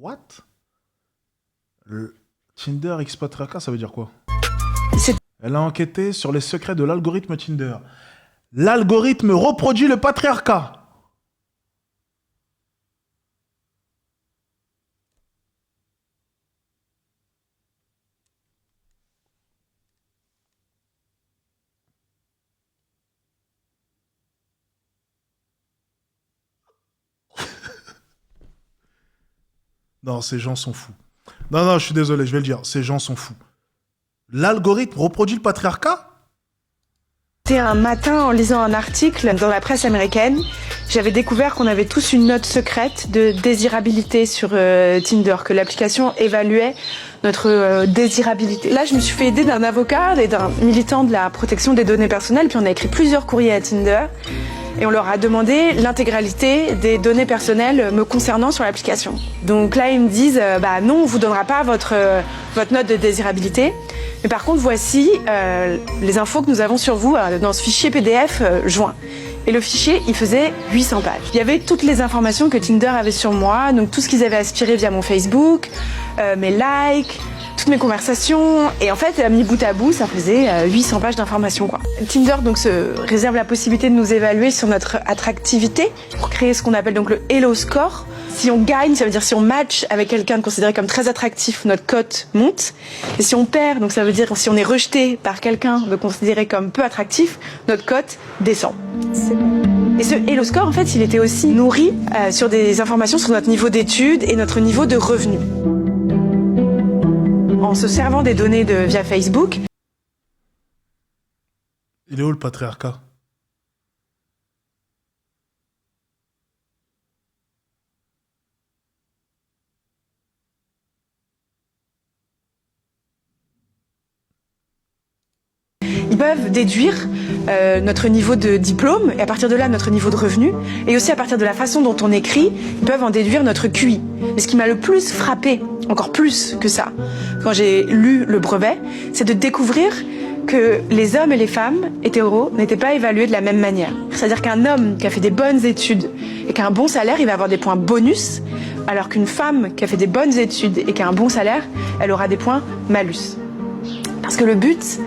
What? Tinder X Patriarcat, ça veut dire quoi? C'est Elle a enquêté sur les secrets de l'algorithme Tinder. L'algorithme reproduit le patriarcat. Non, ces gens sont fous. Non, je suis désolé, je vais le dire. Ces gens sont fous. L'algorithme reproduit le patriarcat? un matin, en lisant un article dans la presse américaine, j'avais découvert qu'on avait tous une note secrète de désirabilité sur Tinder, que l'application évaluait notre désirabilité. Là, je me suis fait aider d'un avocat et d'un militant de la protection des données personnelles, puis on a écrit plusieurs courriers à Tinder. Et on leur a demandé l'intégralité des données personnelles me concernant sur l'application. Donc là, ils me disent, non, on vous donnera pas votre note de désirabilité. Mais par contre, voici les infos que nous avons sur vous dans ce fichier PDF joint. Et le fichier, il faisait 800 pages. Il y avait toutes les informations que Tinder avait sur moi, donc tout ce qu'ils avaient aspiré via mon Facebook, mes likes, toutes mes conversations. Et en fait, mis bout à bout, ça faisait 800 pages d'informations, quoi. Tinder donc se réserve la possibilité de nous évaluer sur notre attractivité pour créer ce qu'on appelle donc le Hello Score. Si on gagne, ça veut dire si on match avec quelqu'un considéré comme très attractif, notre cote monte. Et si on perd, donc ça veut dire si on est rejeté par quelqu'un de considéré comme peu attractif, notre cote descend. Et ce Hello Score, en fait, il était aussi nourri sur des informations sur notre niveau d'études et notre niveau de revenus. En se servant des données via Facebook. Il est où le patriarcat? Ils peuvent déduire notre niveau de diplôme et à partir de là notre niveau de revenu et aussi à partir de la façon dont on écrit, ils peuvent en déduire notre QI. Mais ce qui m'a le plus frappé, encore plus que ça, quand j'ai lu le brevet, c'est de découvrir que les hommes et les femmes hétéros n'étaient pas évalués de la même manière. C'est-à-dire qu'un homme qui a fait des bonnes études et qui a un bon salaire, il va avoir des points bonus, alors qu'une femme qui a fait des bonnes études et qui a un bon salaire, elle aura des points malus. Parce que le but,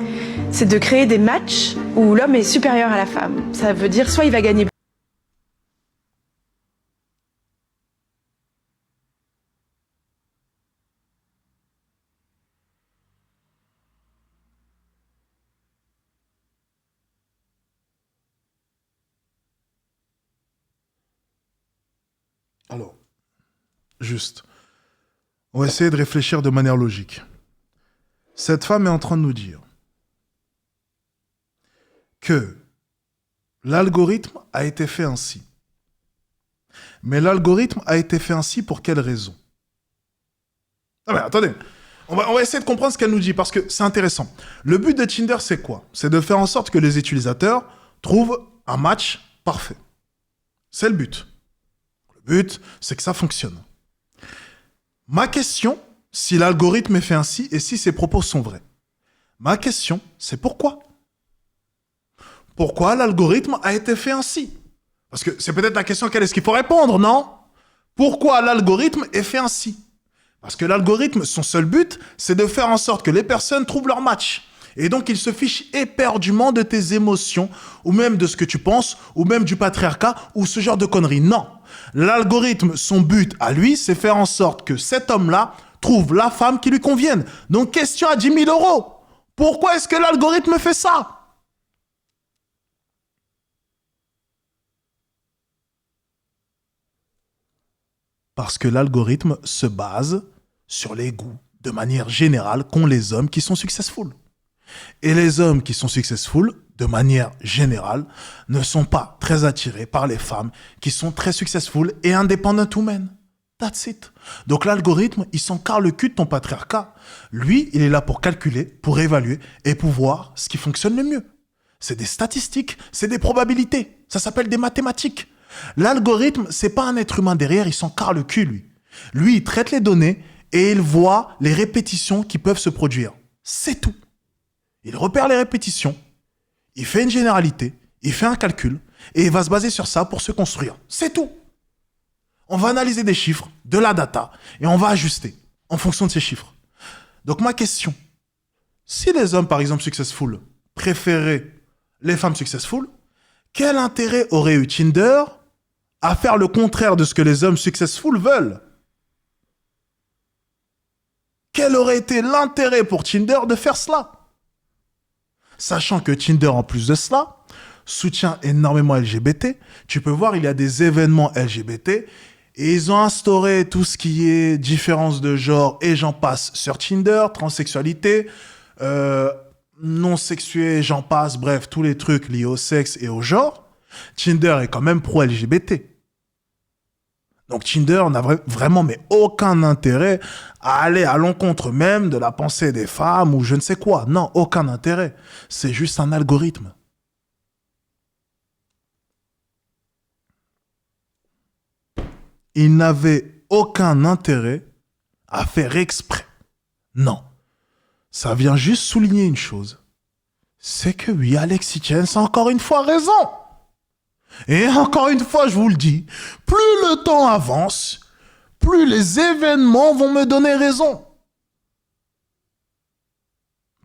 c'est de créer des matchs où l'homme est supérieur à la femme. Ça veut dire soit il va gagner. Alors, juste, on va essayer de réfléchir de manière logique. Cette femme est en train de nous dire que l'algorithme a été fait ainsi. Mais l'algorithme a été fait ainsi pour quelle raison? Ah mais attendez, on va essayer de comprendre ce qu'elle nous dit, parce que c'est intéressant. Le but de Tinder, c'est quoi? C'est de faire en sorte que les utilisateurs trouvent un match parfait. C'est le but. Le but, c'est que ça fonctionne. Ma question, si l'algorithme est fait ainsi et si ses propos sont vrais, ma question, c'est pourquoi? Pourquoi l'algorithme a été fait ainsi? Parce que c'est peut-être la question à laquelle est-ce qu'il faut répondre, non? Pourquoi l'algorithme est fait ainsi? Parce que l'algorithme, son seul but, c'est de faire en sorte que les personnes trouvent leur match. Et donc, il se fiche éperdument de tes émotions, ou même de ce que tu penses, ou même du patriarcat, ou ce genre de conneries. Non. L'algorithme, son but à lui, c'est faire en sorte que cet homme-là trouve la femme qui lui convienne. Donc, question à 10 000 €. Pourquoi est-ce que l'algorithme fait ça? Parce que l'algorithme se base sur les goûts, de manière générale, qu'ont les hommes qui sont successful. Et les hommes qui sont successful, de manière générale, ne sont pas très attirés par les femmes qui sont très successful et independent women. That's it. Donc l'algorithme, il s'en carre le cul de ton patriarcat. Lui, il est là pour calculer, pour évaluer et pour voir ce qui fonctionne le mieux. C'est des statistiques, c'est des probabilités. Ça s'appelle des mathématiques. L'algorithme, c'est pas un être humain derrière, il s'en carre le cul, lui. Lui, il traite les données et il voit les répétitions qui peuvent se produire. C'est tout. Il repère les répétitions, il fait une généralité, il fait un calcul et il va se baser sur ça pour se construire. C'est tout. On va analyser des chiffres, de la data, et on va ajuster en fonction de ces chiffres. Donc ma question, si les hommes, par exemple, successful, préféraient les femmes successful, quel intérêt aurait eu Tinder à faire le contraire de ce que les hommes successful veulent? Quel aurait été l'intérêt pour Tinder de faire cela? Sachant que Tinder, en plus de cela, soutient énormément LGBT. Tu peux voir, il y a des événements LGBT et ils ont instauré tout ce qui est différence de genre et j'en passe sur Tinder, transsexualité, non sexué, j'en passe, bref, tous les trucs liés au sexe et au genre. Tinder est quand même pro-LGBT. Donc Tinder n'a vraiment mais aucun intérêt à aller à l'encontre même de la pensée des femmes ou je ne sais quoi. Non, aucun intérêt. C'est juste un algorithme. Il n'avait aucun intérêt à faire exprès. Non. Ça vient juste souligner une chose. C'est que oui, Alexis Chance a encore une fois raison. Et encore une fois, je vous le dis, plus le temps avance, plus les événements vont me donner raison.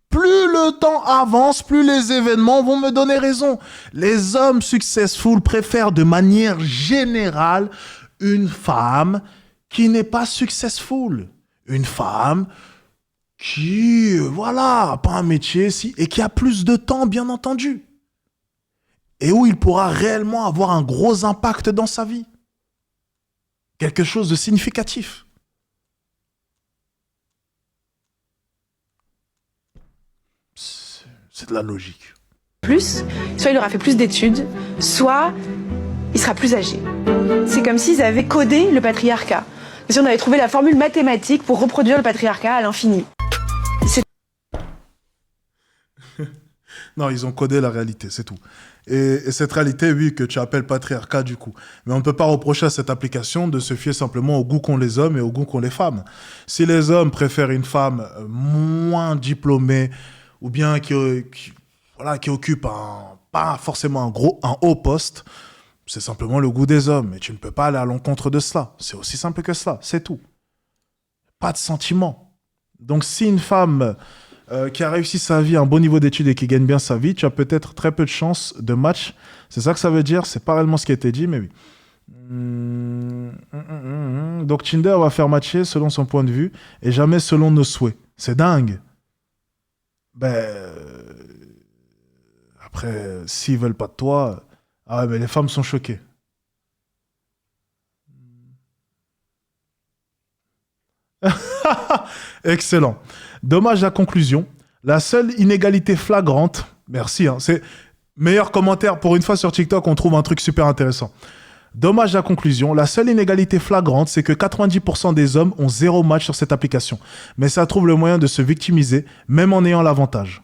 Plus le temps avance, plus les événements vont me donner raison. Les hommes successful préfèrent de manière générale une femme qui n'est pas successful. Une femme qui, voilà, pas un métier, si, et qui a plus de temps, bien entendu. Et où il pourra réellement avoir un gros impact dans sa vie. Quelque chose de significatif. C'est de la logique. Plus, soit il aura fait plus d'études, soit il sera plus âgé. C'est comme s'ils avaient codé le patriarcat. Comme si on avait trouvé la formule mathématique pour reproduire le patriarcat à l'infini. Non, ils ont codé la réalité, c'est tout. Et cette réalité, oui, que tu appelles patriarcat du coup. Mais on ne peut pas reprocher à cette application de se fier simplement au goût qu'ont les hommes et au goût qu'ont les femmes. Si les hommes préfèrent une femme moins diplômée ou bien qui occupe pas forcément un haut poste, c'est simplement le goût des hommes. Et tu ne peux pas aller à l'encontre de cela. C'est aussi simple que cela, c'est tout. Pas de sentiment. Donc si une femme qui a réussi sa vie à un bon niveau d'études et qui gagne bien sa vie, tu as peut-être très peu de chances de match. C'est ça que ça veut dire. C'est pas réellement ce qui a été dit, mais oui. Donc Tinder va faire matcher selon son point de vue et jamais selon nos souhaits. C'est dingue. Après, s'ils veulent pas de toi, ah ouais, mais les femmes sont choquées. Excellent. Dommage à conclusion. La seule inégalité flagrante, merci, hein, c'est meilleur commentaire pour une fois sur TikTok, on trouve un truc super intéressant. Dommage à conclusion, la seule inégalité flagrante, c'est que 90% des hommes ont 0 match sur cette application. Mais ça trouve le moyen de se victimiser, même en ayant l'avantage.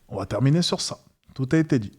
On va terminer sur ça. Tout a été dit.